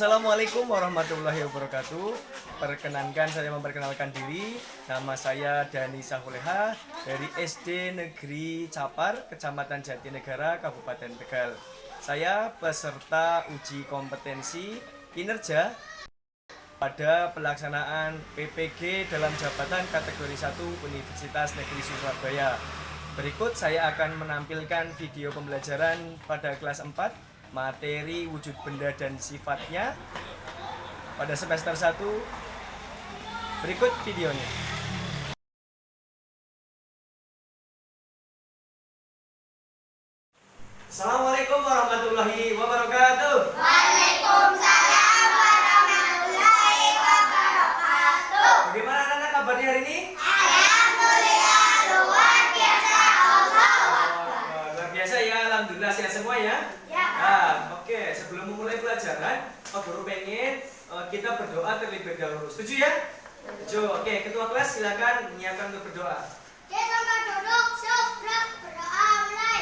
Assalamualaikum warahmatullahi wabarakatuh. Saya memperkenalkan diri. Nama saya Dani Sahuleha dari SD Negeri Capar, Kecamatan Jatinegara, Kabupaten Tegal. Saya peserta uji kompetensi kinerja pada pelaksanaan PPG dalam jabatan kategori 1 Universitas Negeri Surabaya. Berikut saya akan menampilkan video pembelajaran pada kelas 4 materi wujud benda dan sifatnya pada semester 1. Berikut videonya. Assalamualaikum warahmatullahi wabarakatuh. Waalaikumsalam warahmatullahi wabarakatuh. Bagaimana anak-anak kabarnya hari ini? Alhamdulillah luar biasa. Luar biasa ya, alhamdulillah sehat semua ya. Ya. Oke, sebelum memulai pelajaran, Pak Guru pengen kita berdoa terlebih dahulu. Setuju ya? Setuju. Oke, ketua kelas silakan menyiapkan untuk berdoa. Kita duduk syukur berdoa mulai.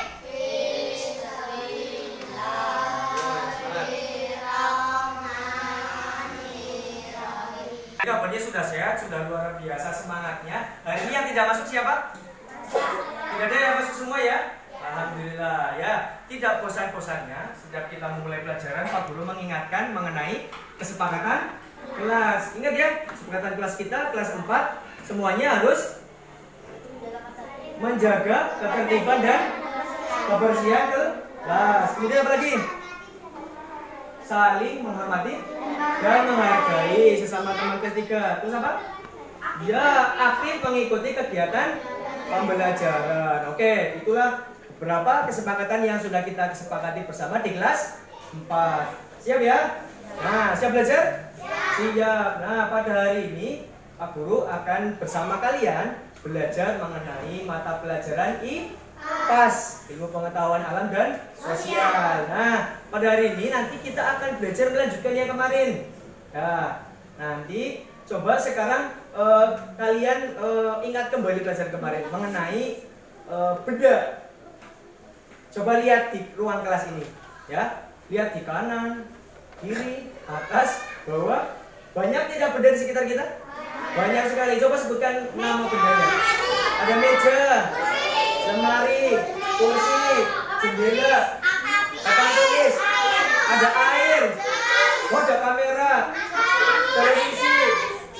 Kabarnya sudah sehat, sudah luar biasa semangatnya. Hari ini yang tidak masuk siapa? Tidak ada yang masuk semua ya? Alhamdulillah ya. Tidak bosan-bosannya setiap kita memulai pelajaran, Pak Guru mengingatkan mengenai kesepakatan kelas. Ingat ya, kesepakatan kelas kita kelas 4 semuanya harus menjaga ketertiban dan kebersihan kelas. Kemudian apa lagi? Saling menghormati dan menghargai sesama teman ketiga. Terus apa? Ya, aktif mengikuti kegiatan pembelajaran. Oke, itulah beberapa kesepakatan yang sudah kita kesepakati bersama di kelas 4. Siap ya? Nah, siap belajar? Siap. Nah, pada hari ini Pak Guru akan bersama kalian belajar mengenai mata pelajaran IPAS, ilmu pengetahuan alam dan sosial. Nah, pada hari ini nanti kita akan belajar melanjutkan yang kemarin. Nah, nanti coba sekarang kalian ingat kembali pelajaran kemarin mengenai benda. Coba lihat di ruang kelas ini, ya. Lihat di kanan, kiri, atas, bawah. Banyak tidak benda di sekitar kita? Banyak sekali. Coba sebutkan nama bendanya. Ada meja, lemari, kursi, jendela, papan tulis, ada air, ada kamera, televisi.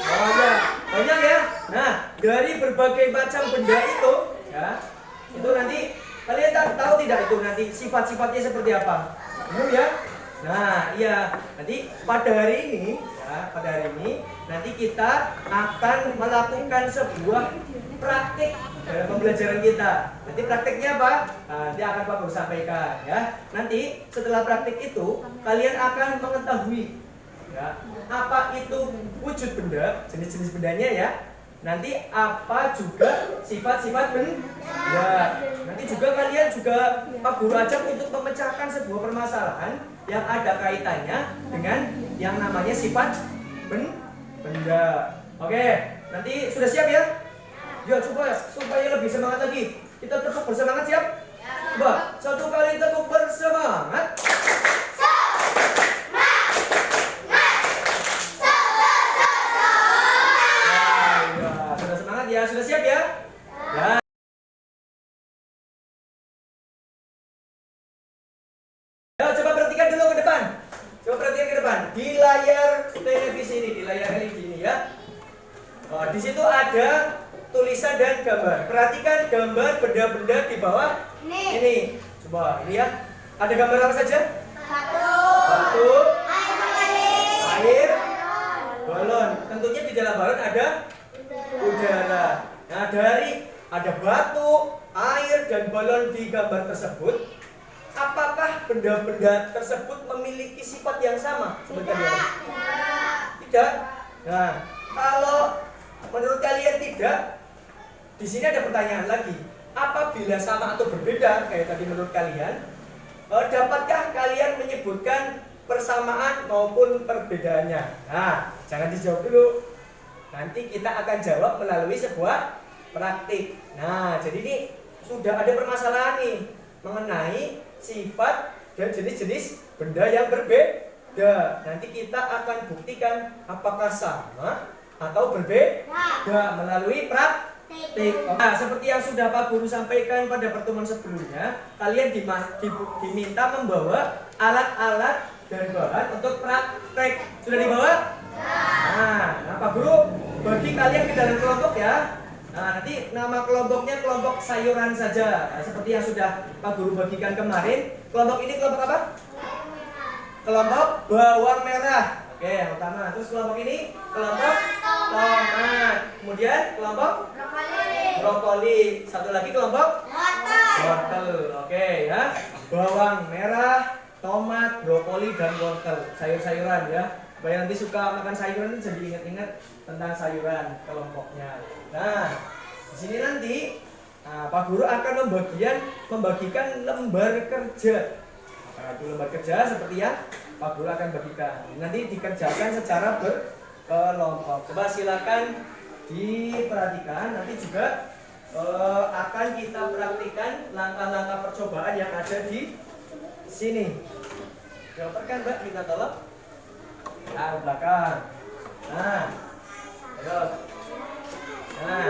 Oh ya, banyak ya. Nah, dari berbagai macam benda itu, ya, itu nanti kalian tahu tidak itu nanti sifat-sifatnya seperti apa? Belum ya? Nah, iya. Nanti pada hari ini, ya, pada hari ini nanti kita akan melakukan sebuah praktik dalam pembelajaran kita. Nanti praktiknya apa? Nanti akan Pak Guru sampaikan, ya. Nanti setelah praktik itu kalian akan mengetahui, ya, apa itu wujud benda, jenis-jenis bendanya ya. Nanti apa juga sifat-sifat benda. Nanti juga kalian juga Pak Guru ajak untuk memecahkan sebuah permasalahan yang ada kaitannya dengan yang namanya sifat benda. Oke, nanti sudah siap ya? Ya, coba supaya lebih semangat lagi. Kita tepuk bersemangat, siap? Coba, satu kali tepuk bersemangat. Ya, sudah siap ya? Ya. Ya, coba perhatikan dulu ke depan. Coba perhatikan ke depan. Di layar televisi ini, di layar LED ini ya. Oh, di situ ada tulisan dan gambar. Perhatikan gambar benda-benda di bawah ini. Coba, ini ya. Ada gambar apa saja? Batu, air, balon. Tentunya di dalam balon ada udara. Nah, dari ada batu, air, dan balon di gambar tersebut, apakah benda-benda tersebut memiliki sifat yang sama? Sebenarnya tidak. Nah, kalau menurut kalian tidak, di sini ada pertanyaan lagi. Apabila sama atau berbeda, kayak tadi menurut kalian, dapatkah kalian menyebutkan persamaan maupun perbedaannya? Nah, jangan dijawab dulu. Nanti kita akan jawab melalui sebuah praktik. Nah, jadi ini sudah ada permasalahan nih mengenai sifat dan jenis-jenis benda yang berbeda. berbeda. Nanti kita akan buktikan apakah sama atau berbeda melalui praktik. Nah, seperti yang sudah Pak Guru sampaikan pada pertemuan sebelumnya, kalian diminta membawa alat-alat dan bahan untuk praktek. Sudah dibawa? Nah, Pak Guru bagi kalian ke dalam kelompok ya. Nah, nanti nama kelompoknya kelompok sayuran saja. Nah, seperti yang sudah Pak Guru bagikan kemarin. Kelompok ini kelompok apa? Kelompok bawang merah. Oke, yang utama. Terus kelompok ini kelompok tomat. Kemudian kelompok brokoli. Satu lagi kelompok wortel. Oke ya. Bawang merah, tomat, brokoli dan wortel. Sayur-sayuran ya. Supaya nanti suka makan sayuran itu jadi ingat-ingat tentang sayuran kelompoknya. Nah, di sini nanti Pak Guru akan membagikan lembar kerja. Nah, itu lembar kerja seperti yang Pak Guru akan bagikan. Nanti dikerjakan secara berkelompok. Coba silakan diperhatikan. Nanti juga akan kita praktikkan langkah-langkah percobaan yang ada di sini. Jawabankan Mbak, minta tolong. Nah, belakang. Nah, terus. Nah,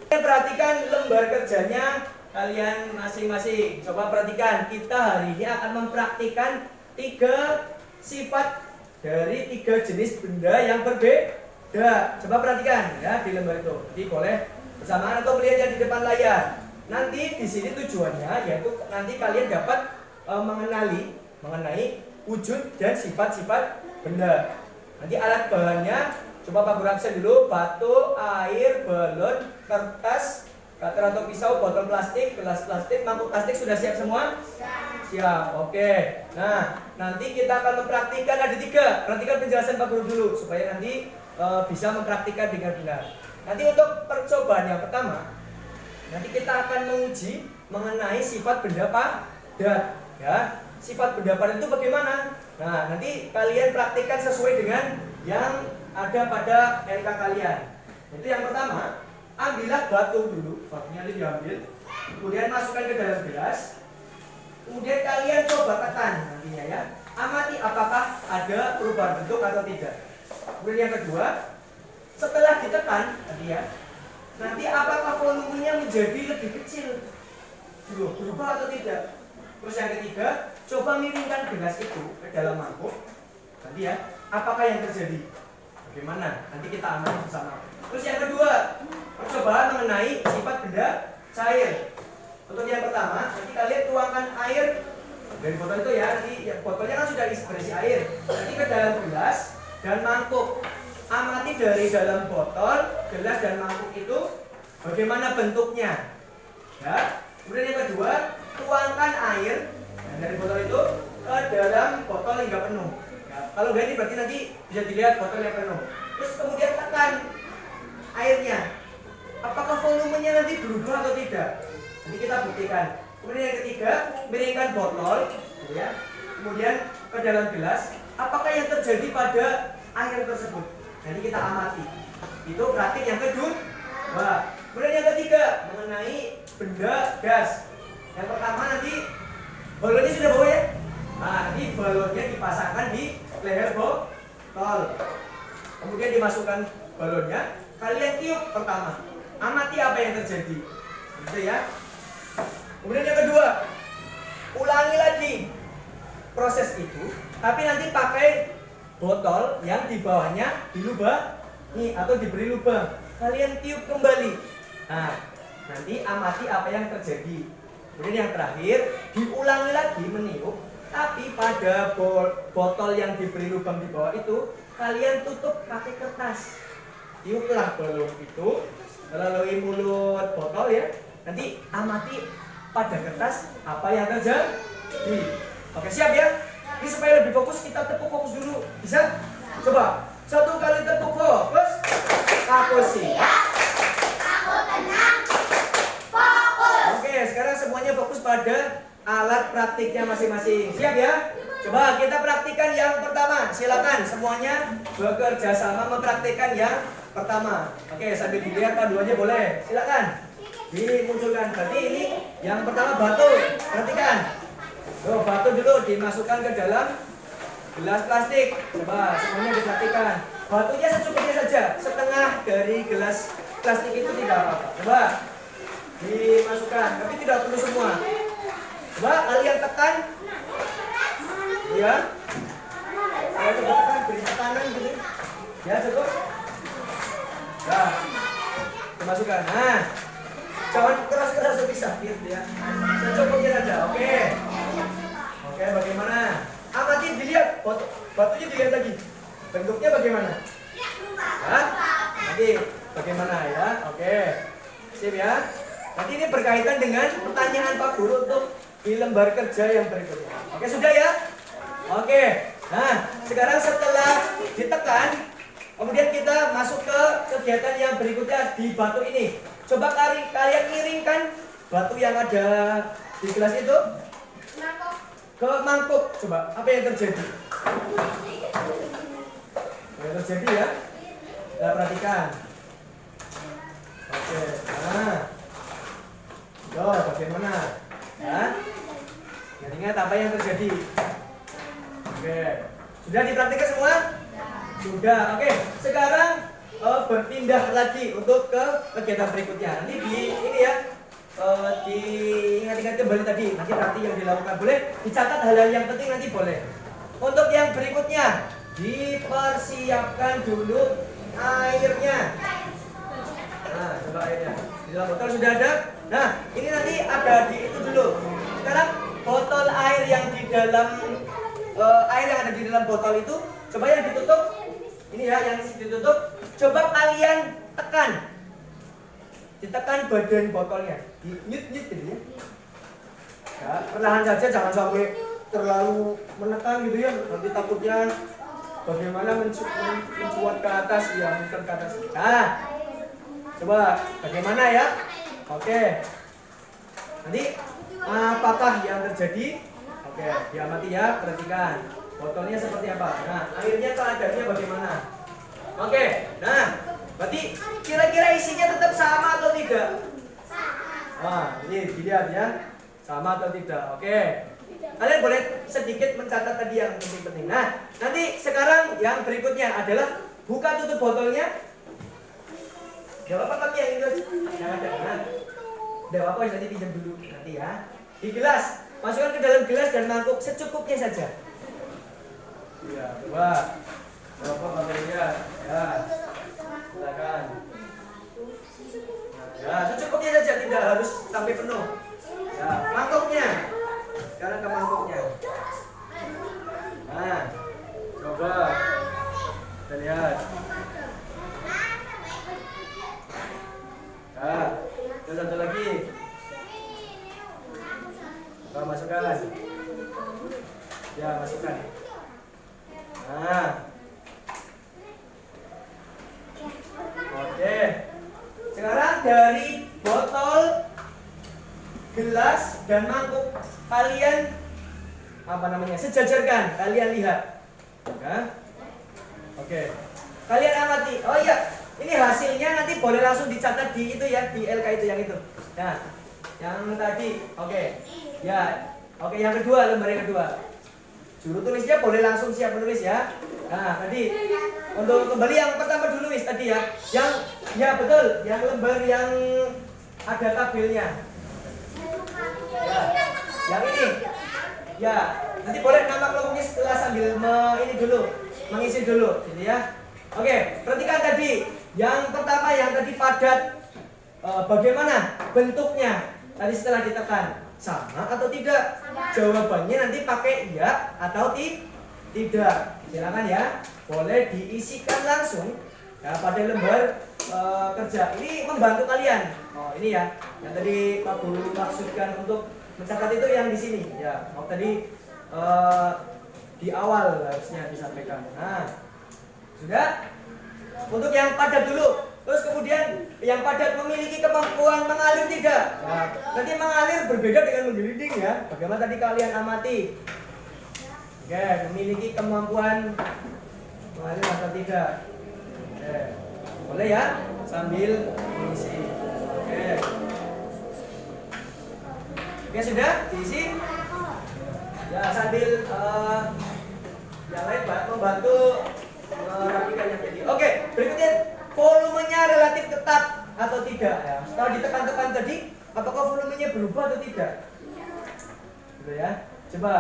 perhatikan lembar kerjanya kalian masing-masing. Coba perhatikan, kita hari ini akan mempraktikkan 3 sifat dari 3 jenis benda yang berbeda. Coba perhatikan ya di lembar itu. Jadi boleh bersamaan atau melihat yang di depan layar. Nanti di sini tujuannya yaitu nanti kalian dapat mengenai wujud dan sifat-sifat benda. Nanti alat bahannya coba Pak Guru absen dulu. Batu, air, balon, kertas, cutter atau pisau, botol plastik, gelas plastik, mangkuk plastik sudah siap semua? Siap, oke. Nah, nanti kita akan mempraktikkan ada 3. Perhatikan penjelasan Pak Guru dulu supaya nanti bisa mempraktikkan dengan benar. Nanti untuk percobaan yang pertama, nanti kita akan menguji mengenai sifat benda padat. Ya, sifat benda padat itu bagaimana? Nah, nanti kalian praktikkan sesuai dengan yang ada pada NK kalian. Itu yang pertama, ambillah batu dulu, batunya ini diambil, kemudian masukkan ke dalam gelas, kemudian kalian coba tekan nantinya ya, amati apakah ada perubahan bentuk atau tidak. Kemudian yang kedua, setelah ditekan tadi ya, nanti apakah volumenya menjadi lebih kecil, berubah atau tidak. Terus yang ketiga, coba miringkan gelas itu ke dalam mangkuk, tadi ya, apakah yang terjadi? Bagaimana? Nanti kita amati bersama. Terus yang kedua, percobaan mengenai sifat benda cair. Untuk yang pertama, nanti kalian tuangkan air dari botol itu ya, nanti ya, botolnya kan sudah berisi air. Nanti ke dalam gelas dan mangkuk. Amati dari dalam botol, gelas dan mangkuk itu bagaimana bentuknya. Ya. Kemudian yang kedua, tuangkan air dari botol itu ke dalam botol hingga penuh. Ya. Kalau enggak ini berarti nanti bisa dilihat botolnya penuh. Terus kemudian tekan airnya. Apakah volumenya nanti berubah atau tidak? Nanti kita buktikan. Kemudian yang ketiga, miringkan botol, ya. Kemudian ke dalam gelas. Apakah yang terjadi pada air tersebut? Nanti kita amati. Itu praktik yang kedua. Kemudian yang ketiga, mengenai benda gas. Yang pertama nanti balonnya sudah bawa ya. Nah, nanti balonnya dipasangkan di leher botol. Kemudian dimasukkan balonnya. Kalian tiup pertama. Amati apa yang terjadi. Gitu ya. Kemudian yang kedua, ulangi lagi proses itu, tapi nanti pakai botol yang di bawahnya dilubangi atau diberi lubang. Kalian tiup kembali. Nah, nanti amati apa yang terjadi. Kemudian yang terakhir, diulangi lagi meniup, tapi pada botol yang diberi lubang di bawah itu, kalian tutup pakai kertas. Tiuplah balon itu melalui mulut botol ya. Nanti amati pada kertas apa yang terjadi. Oke, siap ya? Ini supaya lebih fokus, kita tepuk fokus dulu. Bisa? Coba. 1 kali tepuk fokus. Aku siap. Aku tenang. Fokus. Oke, sekarang semuanya fokus pada alat praktiknya masing-masing. Siap ya? Coba kita praktikkan yang pertama. Silakan semuanya bekerja sama mempraktikkan yang pertama. Oke, sambil dilihat panduannya boleh. Silakan. Dimunculkan. Berarti ini yang pertama batu. Perhatikan. Batu dulu dimasukkan ke dalam gelas plastik. Coba semuanya diperhatikan. Batunya secukupnya saja. Setengah dari gelas plastik itu tidak apa-apa. Coba dimasukkan, tapi tidak perlu semua. Coba kalian tekan. Ya. Kalau tekan beri tekanan gitu. Ya cukup. Nah, dimasukkan. Nah, jangan keras-keras lebih sakit ya. Secukupnya saja. Oke. Oke, bagaimana? Amati dilihat, batunya dilihat lagi. Bentuknya bagaimana? Hah? Nanti bagaimana ya? Oke. Sip ya. Nanti ini berkaitan dengan pertanyaan Pak Guru untuk di lembar kerja yang berikutnya. Oke, sudah ya? Oke. Nah, sekarang setelah ditekan, kemudian kita masuk ke kegiatan yang berikutnya di batu ini. Coba kalian miringkan batu yang ada di gelas itu ke mangkuk. Coba, apa yang terjadi? Yang terjadi ya? Kita perhatikan. Oke, nah. Yo, bagaimana? Ya? Ingat apa yang terjadi? Oke, sudah diperhatikan semua? Sudah, oke. Sekarang berpindah lagi untuk ke kegiatan berikutnya. Nanti di ini ya, diingat-ingat kembali tadi. Nanti yang dilakukan boleh dicatat hal-hal yang penting nanti boleh. Untuk yang berikutnya dipersiapkan dulu airnya. Nah, coba airnya. Di dalam botol sudah ada. Nah, ini nanti ada di itu dulu. Sekarang botol air yang di dalam air yang ada di dalam botol itu, coba yang ditutup. Ini ya, yang ditutup. Coba kalian tekan. Ditekan badan botolnya. Nyut-nyut gitu ya. Ya, perlahan saja, jangan sampai terlalu menekan gitu ya. Nanti takutnya bagaimana mencuat ke atas ya, mencuat ke atas. Nah, coba bagaimana ya? Oke. Nanti apakah yang terjadi? Oke, diamati ya, perhatikan. Botolnya seperti apa? Nah, airnya keadaannya bagaimana? Oke. Nah, berarti kira-kira isinya tetap sama atau tidak? Nah, ini dilihat ya. Sama atau tidak? Oke. Kalian boleh sedikit mencatat tadi yang penting-penting. Nah, nanti sekarang yang berikutnya adalah buka tutup botolnya. Gak apa-apa tapi yang itu jangan. Gak apa-apa nanti pinjam dulu nanti ya. Di gelas, masukkan ke dalam gelas dan mangkuk secukupnya saja. Ya, coba. Coba baterainya. Ya. Silakan. Ya, secukupnya saja, tidak harus sampai penuh. Ya, mangkuknya. Sekarang ke mangkuknya. Nah, coba. Kita lihat. Nah, terus satu lagi. Coba masukkan. Ya, masukkan. Nah. Oke. Sekarang dari botol, gelas dan mangkuk kalian sejajarkan, kalian lihat. Ya. Oke. Kalian amati. Oh iya, ini hasilnya nanti boleh langsung dicatat di itu ya, di LK itu yang itu. Nah, yang tadi. Oke. Ya. Oke, yang kedua, lembar yang kedua. Juru tulisnya boleh langsung siap menulis ya. Nah, tadi untuk kembali yang pertama dulu wis tadi ya. Yang ya betul, yang lembar yang ada tabelnya. Ya. Yang ini. Ya, nanti boleh nama kelompoknya setelah sambil ini dulu, mengisi dulu gitu ya. Oke, perhatikan tadi. Yang pertama yang tadi padat, bagaimana bentuknya? Tadi setelah ditekan, sama atau tidak? Jawabannya nanti pakai ya atau tidak. Silakan ya, boleh diisikan langsung ya, pada lembar kerja. Ini membantu kalian. Oh ini ya, yang tadi Pak Guru maksudkan untuk mencatat itu yang di sini ya. Oh tadi di awal harusnya disampaikan. Nah, sudah. Untuk yang padat dulu. Terus kemudian yang padat memiliki kemampuan mengalir tidak? Nah, nanti mengalir berbeda dengan menggelinding ya. Bagaimana tadi kalian amati? Oke, memiliki kemampuan mengalir atau tidak? Oke, boleh ya sambil mengisi. Oke. Oke sudah diisi. Ya sambil Yang lain membantu merapikan yang tadi. Oke, berikutnya volumenya relatif tetap atau tidak ya. Kalau ditekan-tekan tadi, apakah volumenya berubah atau tidak? Gitu ya. Coba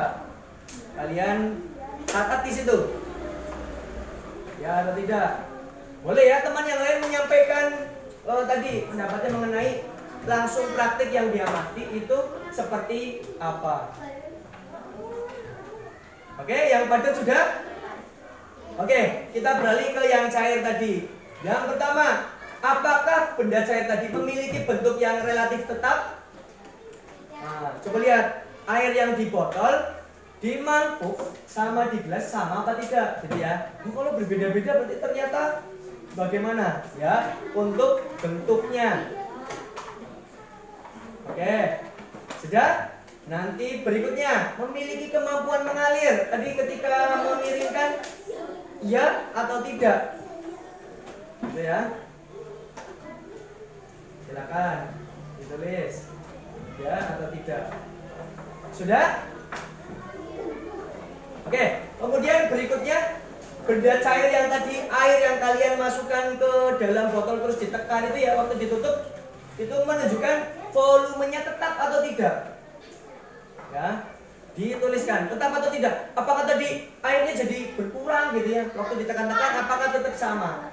kalian catat di situ. Ya atau tidak? Boleh ya teman yang lain menyampaikan tadi pendapatnya mengenai langsung praktik yang diamati itu seperti apa? Oke, yang padat sudah? Oke, kita beralih ke yang cair tadi. Yang pertama, apakah benda cair tadi memiliki bentuk yang relatif tetap? Nah, coba lihat air yang di botol, di mangkuk, sama di gelas sama apa tidak? Jadi ya, kalau berbeda-beda berarti ternyata bagaimana ya untuk bentuknya? Oke, sudah? Nanti berikutnya memiliki kemampuan mengalir. Tadi ketika mengirimkan ya atau tidak? Gitu ya. Silakan ditulis ya atau tidak. Sudah? Oke, kemudian berikutnya benda cair yang tadi air yang kalian masukkan ke dalam botol terus ditekan itu ya waktu ditutup itu menunjukkan volumenya tetap atau tidak? Ya, dituliskan tetap atau tidak. Apakah tadi airnya jadi berkurang gitu ya waktu ditekan-tekan? Apakah tetap sama?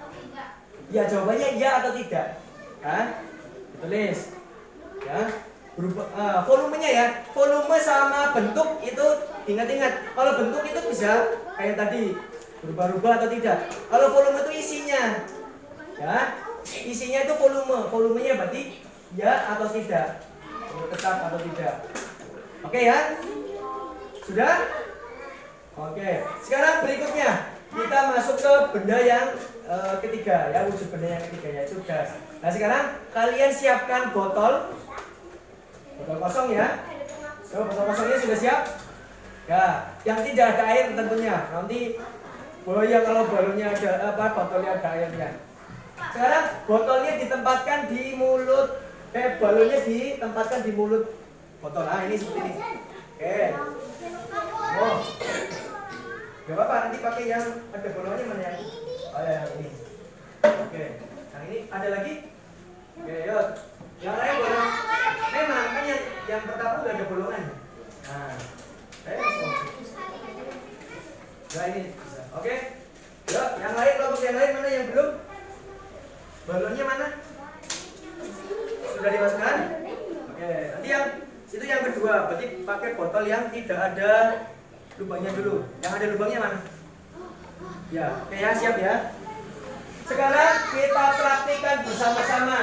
Ya jawabannya ya atau tidak. Ditulis. Ya, berubah volumenya ya. Volume sama bentuk itu ingat-ingat. Kalau bentuk itu bisa kayak tadi berubah-ubah atau tidak. Kalau volume itu isinya. Ya, isinya itu volume. Volumenya berarti ya atau tidak. Tetap atau tidak. Oke ya? Sudah? Oke. Sekarang berikutnya kita masuk ke benda yang ketiga ya, wujud benda yang ketiga yaitu gas. Nah sekarang kalian siapkan botol kosong ya. So, botol kosongnya sudah siap? Ya, yang tidak ada air tentunya. Nanti ya kalau balonnya ada botolnya ada airnya. Sekarang botolnya ditempatkan di mulut, balonnya ditempatkan di mulut botol. Nah ini seperti ini. Oke. Oh. Gak apa-apa, nanti pakai yang ada bolongannya mana yang? Oh ya yang ini. Oke. Yang ini ada lagi? Oke, yuk. Yang lain bolong. Memang kan yang pertama udah ada bolongannya. Nah. Nah ini bisa. Oke. Yuk, yang lain kelompok yang lain mana yang belum? Balonnya mana? Sudah dimasukkan? Oke, nanti yang itu yang kedua, berarti pakai botol yang tidak ada lubangnya dulu. Yang ada lubangnya mana? Ya, oke ya, siap ya. Sekarang kita praktikkan bersama-sama.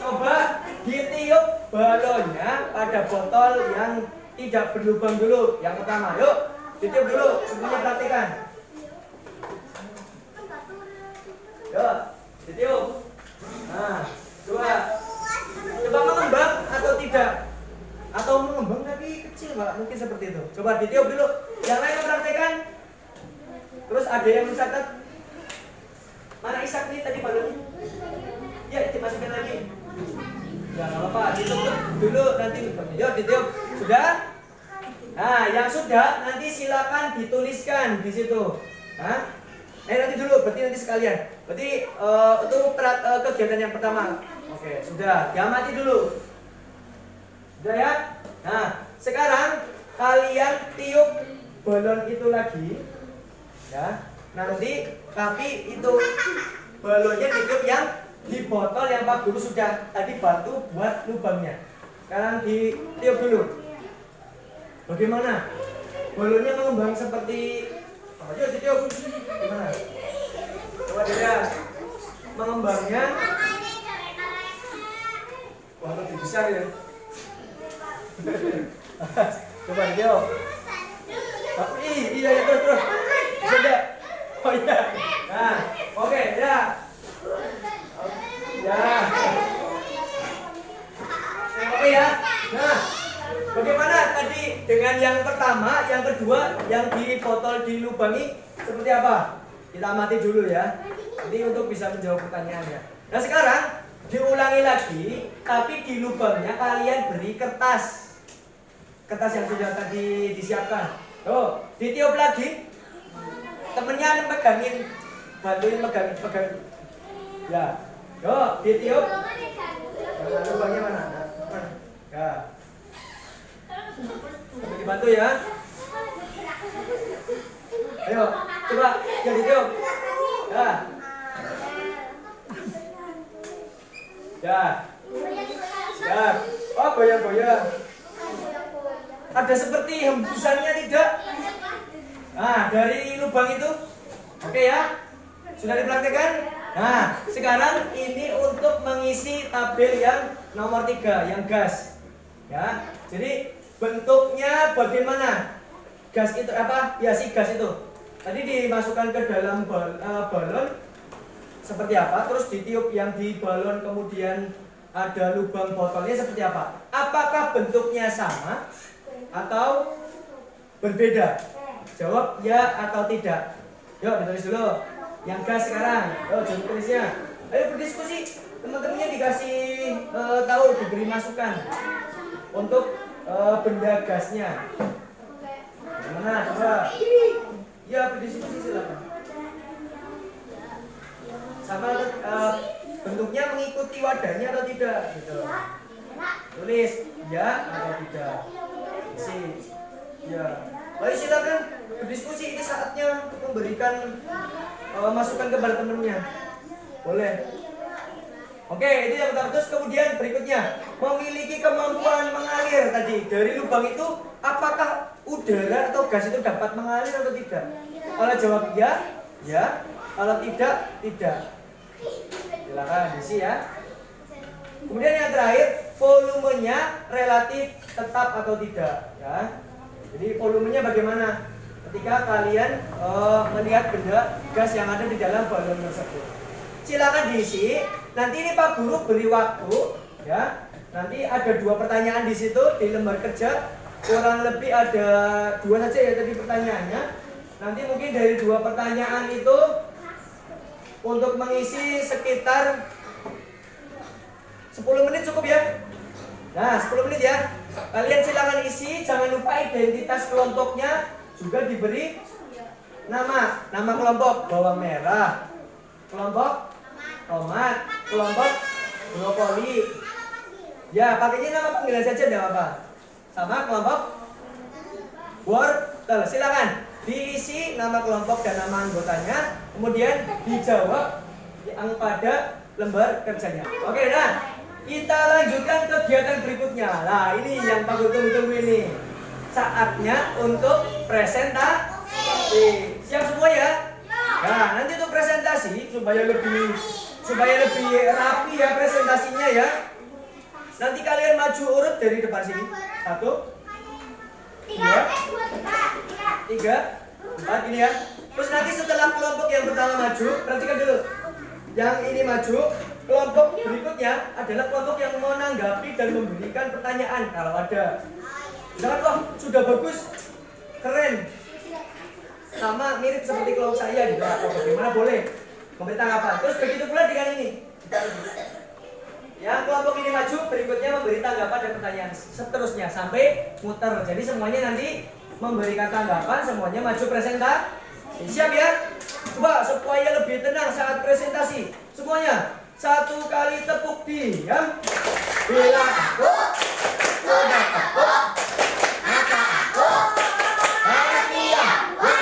Coba ditiup balonnya pada botol yang tidak berlubang dulu. Yang pertama, yuk ditiup dulu, semuanya praktikkan. Yuk, ditiup. Nah, dua. Coba mengembang atau tidak? Atau mengembang tapi kecil Pak, mungkin seperti itu. Coba ditiup dulu. Yang lain mempraktikkan. Terus ada yang mencatat. Mana Ishak nih tadi balonnya? Ya, dimasukin lagi. Ya, nggak apa-apa. Ditutup dulu nanti. Yuk, ditiup. Sudah? Nah, yang sudah nanti silakan dituliskan di situ. Hah? Nanti dulu, berarti nanti sekalian. Berarti itu kegiatan yang pertama. Oke, sudah. Diamati dulu. Sudah ya? Nah, sekarang kalian tiup balon itu lagi. Ya. Nanti tapi itu balonnya ditiup yang di botol yang Pak Guru sudah tadi bantu buat lubangnya. Sekarang ditiup dulu. Bagaimana? Balonnya mengembang seperti ayo ditiup. Gimana? Coba dilihat. Mengembangnya wah, lebih besar ya. Coba ditiup. Oh, iya ya terus. Sudah. Oh iya. Nah, oke ya. Ya. Oke ya. Nah, bagaimana tadi dengan yang pertama, yang kedua, yang di botol dilubangi seperti apa? Kita amati dulu ya. Ini untuk bisa menjawab pertanyaannya. Nah sekarang diulangi lagi, tapi di lubangnya kalian beri kertas yang sudah tadi disiapkan. Tuh, ditiup lagi. Temennya pegangin, bantuin pegangin. Ya, yuk ditiup. Nah, lubangnya mana? Ya. Sambil dibantu ya. Ayo, coba jadi ditiup. Ya. Ya. Ya. Oh, goyang-goyang. Ada seperti hembusannya tidak? Nah, dari lubang itu. Oke ya. Sudah dipraktekkan? Nah, sekarang ini untuk mengisi tabel yang nomor 3, yang gas. Ya. Jadi bentuknya bagaimana? Gas itu apa? Ya, si gas itu. Tadi dimasukkan ke dalam balon seperti apa? Terus ditiup yang di balon, kemudian ada lubang botolnya seperti apa? Apakah bentuknya sama atau berbeda? Jawab ya atau tidak. Yuk ditulis dulu. Yang gas sekarang. Yuk jawab tulisnya. Ayo berdiskusi. Teman-temannya dikasih tahu, diberi masukan untuk benda gasnya. Gimana? Coba. Ya berdiskusi silakan. Sama bentuknya mengikuti wadahnya atau tidak? Gitu. Tulis ya atau tidak. Isi. Ya. Ayo silakan berdiskusi, ini saatnya untuk memberikan masukan kepada temannya. Boleh. Oke, itu yang pertama. Terus kemudian berikutnya, memiliki kemampuan mengalir tadi. Dari lubang itu, apakah udara atau gas itu dapat mengalir atau tidak? Kalau jawab ya, ya. Kalau tidak, tidak. Silakan diisi ya. Kemudian yang terakhir, volumenya relatif tetap atau tidak, ya. Jadi volumenya bagaimana? Ketika kalian melihat benda gas yang ada di dalam balon tersebut. Silakan diisi. Nanti ini Pak Guru beri waktu, ya. Nanti ada 2 pertanyaan di situ di lembar kerja. Kurang lebih ada 2 saja ya tadi pertanyaannya. Nanti mungkin dari 2 pertanyaan itu untuk mengisi sekitar 10 menit cukup ya. Nah, 10 menit ya. Kalian silakan isi, jangan lupa identitas kelompoknya juga diberi nama. Nama kelompok bawang merah, kelompok tomat, kelompok brokoli. Ya, pakainya nama panggilan saja tidak apa-apa. Sama kelompok wortel. Silakan diisi nama kelompok dan nama anggotanya, kemudian dijawab yang pada lembar kerjanya. Oke, nah. Kita lanjutkan kegiatan berikutnya. Nah, ini yang Pak Guru tunggu-tunggu ini. Saatnya untuk presentasi. Siap semua ya? Nah, nanti untuk presentasi supaya lebih rapi ya presentasinya ya. Nanti kalian maju urut dari depan sini. 1 2 3 4 ini ya. Terus nanti setelah kelompok yang pertama maju, perhatikan dulu. Yang ini maju, kelompok berikutnya adalah kelompok yang menanggapi dan memberikan pertanyaan kalau ada. Jangan wah sudah bagus, keren, sama mirip seperti kelompok saya gitu. Atau bagaimana boleh memberi tanggapan. Terus begitu pula dengan ini. Yang kelompok ini maju, berikutnya memberi tanggapan dan pertanyaan seterusnya sampai muter. Jadi semuanya nanti memberikan tanggapan, semuanya maju presentasi. Siap ya? Coba supaya lebih tenang saat presentasi. Semuanya 1 kali tepuk diam. Bila aku sudah tepuk, maka aku hati aku.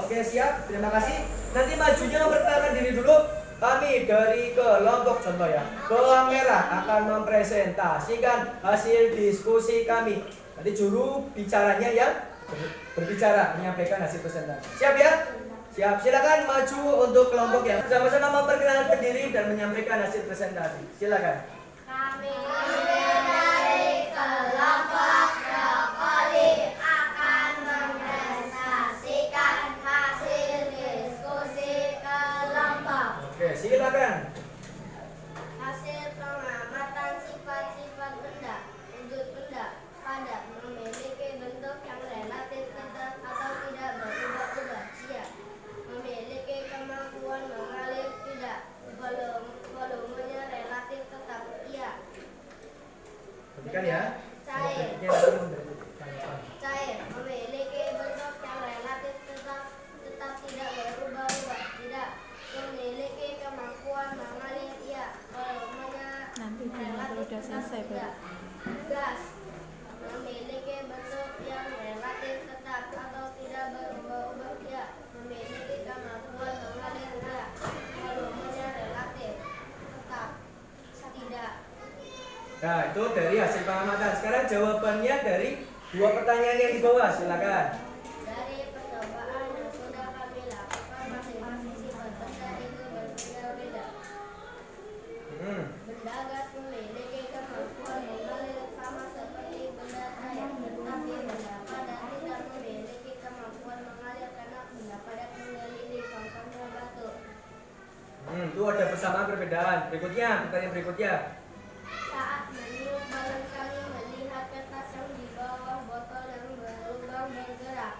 Oke siap, terima kasih. Nanti majunya memperkenalkan diri dulu. Kami dari kelompok contoh ya, bawang merah akan mempresentasikan hasil diskusi kami. Nanti juru bicaranya yang berbicara menyampaikan hasil presentasi. Siap ya? Siap, silakan maju untuk kelompok yang sama-sama memperkenalkan diri dan menyampaikan hasil presentasi. Silakan. Kami dari kelompok brokoli akan mempresentasikan hasil diskusi kelompok. Oke, silakan. Hasil pengamatan sifat-sifat benda, wujud benda pada memiliki bentuk yang relatif tetap atau tidak berubah-ubah. Siap. Memiliki kemampuan mengalir tidak. Volumenya relatif tetap. Iya. Perhatikan ya. Cair. Cair memiliki bentuk yang Udah selesai baru. Gas memiliki bentuk yang relatif tetap atau tidak berubah-ubah. Ya, memiliki kemampuan mengalir. Ya, volumenya relatif tetap tidak. Nah, itu dari hasil pengamatan. Sekarang jawabannya dari dua pertanyaan yang di bawah, silakan. Dari percobaan yang sudah kami lakukan, masing-masing sifat benda itu berbeda-beda. Benda gas memiliki kemampuan mengalir sama seperti benda air, tetapi benda padat tidak memiliki kemampuan mengalir karena benda padat mengelilingi, contohnya batu. Itu ada persamaan perbedaan. Berikutnya, pertanyaan berikutnya. Saat meniup balon kami melihat kertas yang di bawah botol yang berlubang bergerak.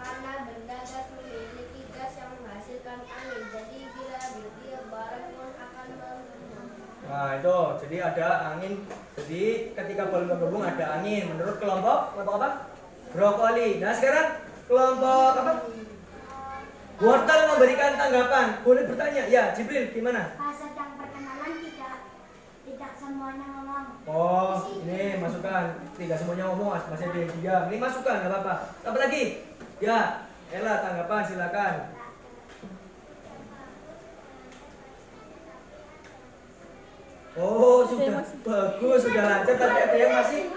Karena benda gas memiliki gas yang menghasilkan angin, jadi bila didiam barang pun akan mengembung. Nah, itu. Jadi ada angin. Jadi ketika balon bergabung ada angin. Menurut kelompok apa? Brokoli. Nah, sekarang kelompok apa? Wortel memberikan tanggapan. Boleh bertanya? Ya, Jibril, gimana? Pas sedang perkenalan tidak semuanya ngomong. Oh, ini masukan. Tidak semuanya ngomong, masih ada yang diam. Ini masukan, nggak apa-apa. Apa lagi? Ya, Ella, tanggapan silakan. Oh, sudah bagus, sudah lancar. Tapi ada yang masih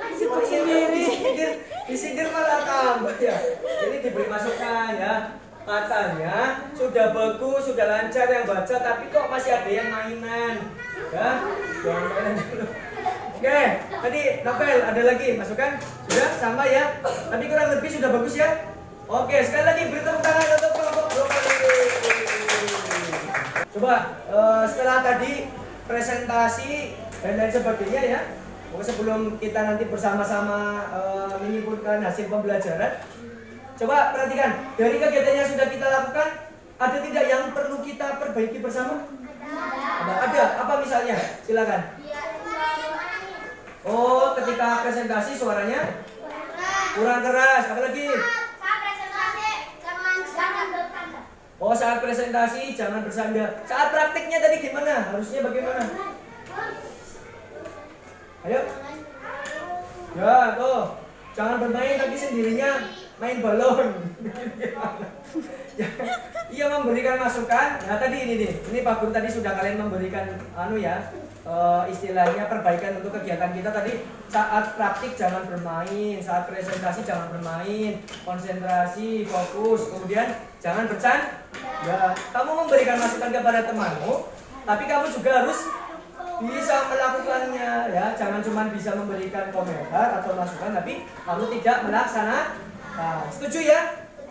disindir malah tambah ya. Ini diberi masukan ya. Katanya sudah bagus, sudah lancar yang baca, tapi kok masih ada yang mainan. Ya, jangan mainan dulu. Oke, tadi Nobel ada lagi masukan? Sudah sama ya? Tapi kurang lebih sudah bagus ya? Oke, sekali lagi beri tepuk tangan untuk kelompok brokoli. Coba setelah tadi presentasi dan lain sebagainya ya. Sebelum kita nanti bersama-sama menyimpulkan hasil pembelajaran, coba perhatikan dari kegiatan yang sudah kita lakukan, ada tidak yang perlu kita perbaiki bersama? Ada. Apa misalnya? Silakan. Oh, ketika presentasi suaranya kurang keras. Apa lagi? Oh, saat presentasi jangan bersanda. Saat praktiknya tadi gimana? Harusnya bagaimana? Ayo. Ya, tuh. Jangan bermain tapi sendirinya main balon. Iya, memberikan masukan. Nah, tadi ini nih. Ini Pak Guru tadi sudah kalian memberikan istilahnya perbaikan untuk kegiatan kita tadi. Saat praktik jangan bermain, saat presentasi jangan bermain, konsentrasi, fokus, kemudian jangan bercanda. Ya, kamu memberikan masukan kepada temanmu, tapi kamu juga harus bisa melakukannya ya. Jangan cuma bisa memberikan komentar atau masukan, tapi kamu tidak melaksanakan. Nah, setuju ya?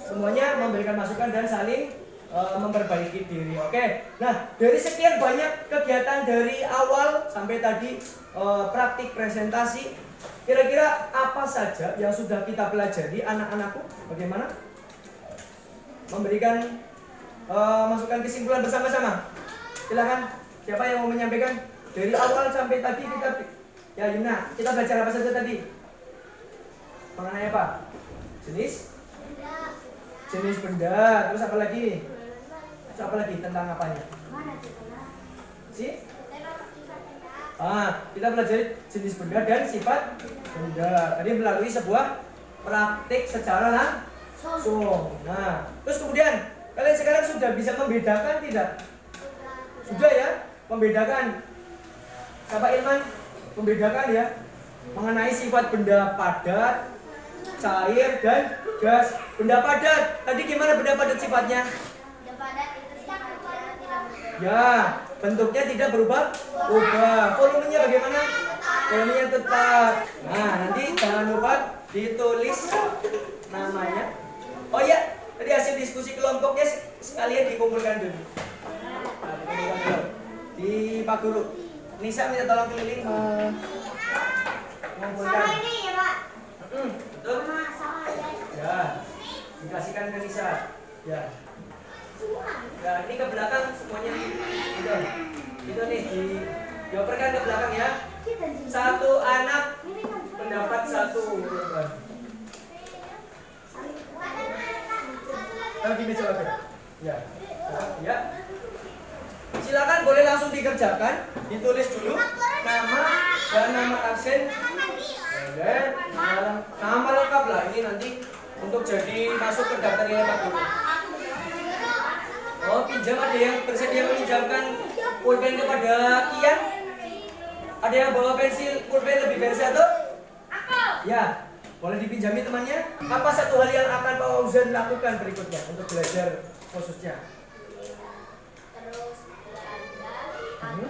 Semuanya memberikan masukan dan saling memperbaiki diri. Oke. Nah, dari sekian banyak kegiatan dari awal sampai tadi praktik presentasi, kira-kira apa saja yang sudah kita pelajari anak-anakku? Bagaimana? Memberikan masukan kesimpulan bersama-sama. Silakan. Siapa yang mau menyampaikan? Dari awal sampai tadi kita ya Yuna, kita belajar apa saja tadi? Mengenai apa? Jenis benda, terus apa lagi? Terus apa lagi tentang apanya? Kita pelajari jenis benda dan sifat benda. Tadi melalui sebuah praktik secara langsung. Nah, terus kemudian kalian sekarang sudah bisa membedakan tidak? Sudah ya, membedakan. Siapa Ilman? Membedakan ya mengenai sifat benda padat, cair dan gas. Benda padat, tadi gimana benda padat sifatnya? Benda padat itu sifatnya tidak berubah. Ya, bentuknya tidak berubah. Volumenya bagaimana? Volumenya tetap. Nah, nanti jangan lupa ditulis namanya. Oh ya, tadi hasil diskusi kelompoknya sekalian dikumpulkan dulu. Nah, dikumpulkan dulu di Pak Guru. Nisa minta tolong keliling mengumpulkan. Sama ini ya Pak. Betul? Ya, dikasihkan ke Nisa. Ya. Ya, ini ke belakang semuanya. Itu nih dioperkan ke belakang ya. Satu anak pendapat satu. Lagi meja lagi. Ya. Ya. Silakan boleh langsung dikerjakan, ditulis dulu nama, dan nama absen. Boleh. Nama lengkap lah ini nanti untuk jadi masuk ke daftar nilai Pak Guru. Oh, pinjam, ada yang bersedia meminjamkan pulpen kepada Kian? Ada yang bawa pensil pulpen lebih dari satu? Ya, boleh dipinjami temannya. Apa satu hal yang akan Pak Fauzan lakukan berikutnya untuk belajar khususnya? Terus belajar agar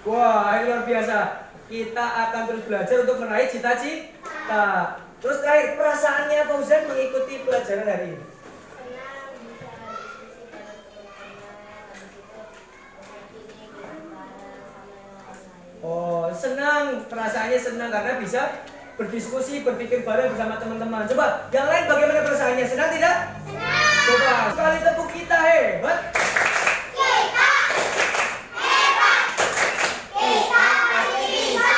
Wah, ini luar biasa. Kita akan terus belajar untuk meraih cita-cita. Terus terakhir, perasaannya Fauzan mengikuti pelajaran hari ini? Oh, senang, perasaannya senang karena bisa berdiskusi, berpikir bareng bersama teman-teman. Coba, yang lain bagaimana perasaannya? Senang tidak? Senang. Coba, sekali tepuk kita hebat. Kita hebat. Kita pasti bisa.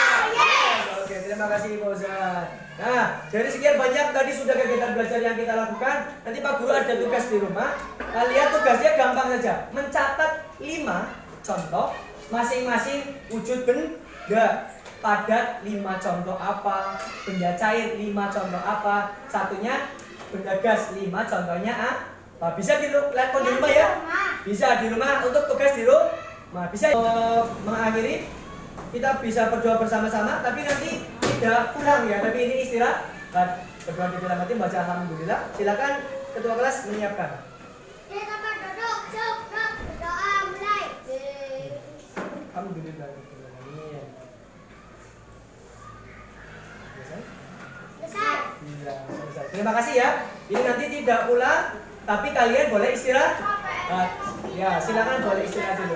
Oke, terima kasih Fauzan. Nah, dari sekian banyak tadi sudah kegiatan belajar yang kita lakukan. Nanti Pak Guru ada tugas di rumah. Kalian tugasnya gampang saja, mencatat 5 contoh masing-masing wujud benda. Padat 5 contoh apa, benda cair 5 contoh apa, satunya benda gas 5 contohnya apa. Bisa di rumah ya? Bisa di rumah untuk tugas di rumah. Bisa mengakhiri, kita bisa berdoa bersama-sama, tapi nanti tidak pulang ya, tapi ini istirahat. Berdoa di dalam hati, baca alhamdulillah. Silakan ketua kelas menyiapkan. Kita berduduk, cukup, berdoa mulai. Alhamdulillah. Selesai. Iya, selesai. Terima kasih ya. Ini nanti tidak pulang, tapi kalian boleh istirahat. Ya, silakan boleh istirahat dulu.